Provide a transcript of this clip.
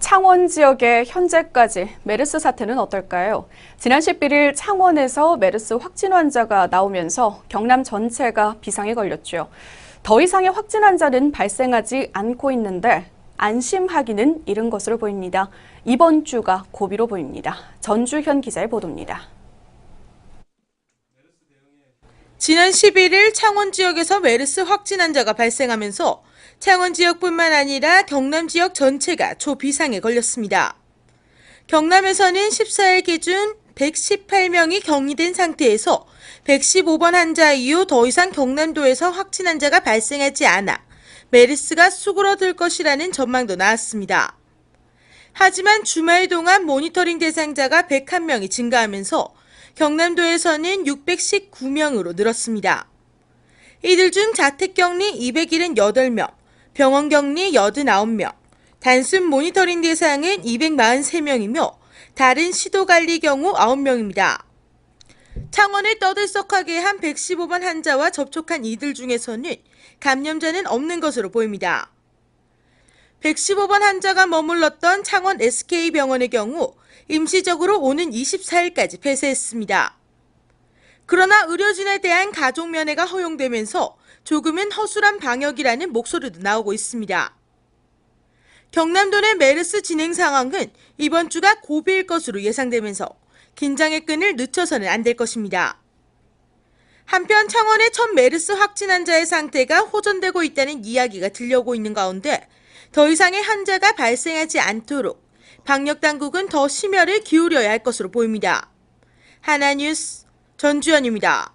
창원 지역의 현재까지 메르스 사태는 어떨까요? 지난 11일 창원에서 메르스 확진 환자가 나오면서 경남 전체가 비상에 걸렸죠. 더 이상의 확진 환자는 발생하지 않고 있는데 안심하기는 이른 것으로 보입니다. 이번 주가 고비로 보입니다. 전주현 기자의 보도입니다. 지난 11일 창원 지역에서 메르스 확진 환자가 발생하면서 창원 지역뿐만 아니라 경남 지역 전체가 초비상에 걸렸습니다. 경남에서는 14일 기준 118명이 격리된 상태에서 115번 환자 이후 더 이상 경남도에서 확진 환자가 발생하지 않아 메르스가 수그러들 것이라는 전망도 나왔습니다. 하지만 주말 동안 모니터링 대상자가 101명이 증가하면서 경남도에서는 619명으로 늘었습니다. 이들 중 자택격리 278명, 병원격리 89명, 단순 모니터링 대상은 243명이며 다른 시도관리 경우 9명입니다. 창원을 떠들썩하게 한 115번 환자와 접촉한 이들 중에서는 감염자는 없는 것으로 보입니다. 115번 환자가 머물렀던 창원 SK병원의 경우 임시적으로 오는 24일까지 폐쇄했습니다. 그러나 의료진에 대한 가족 면회가 허용되면서 조금은 허술한 방역이라는 목소리도 나오고 있습니다. 경남도 내 메르스 진행 상황은 이번 주가 고비일 것으로 예상되면서 긴장의 끈을 늦춰서는 안 될 것입니다. 한편 창원의 첫 메르스 확진 환자의 상태가 호전되고 있다는 이야기가 들려오고 있는 가운데 더 이상의 환자가 발생하지 않도록 방역당국은 더 심혈을 기울여야 할 것으로 보입니다. 하나뉴스 전주현입니다.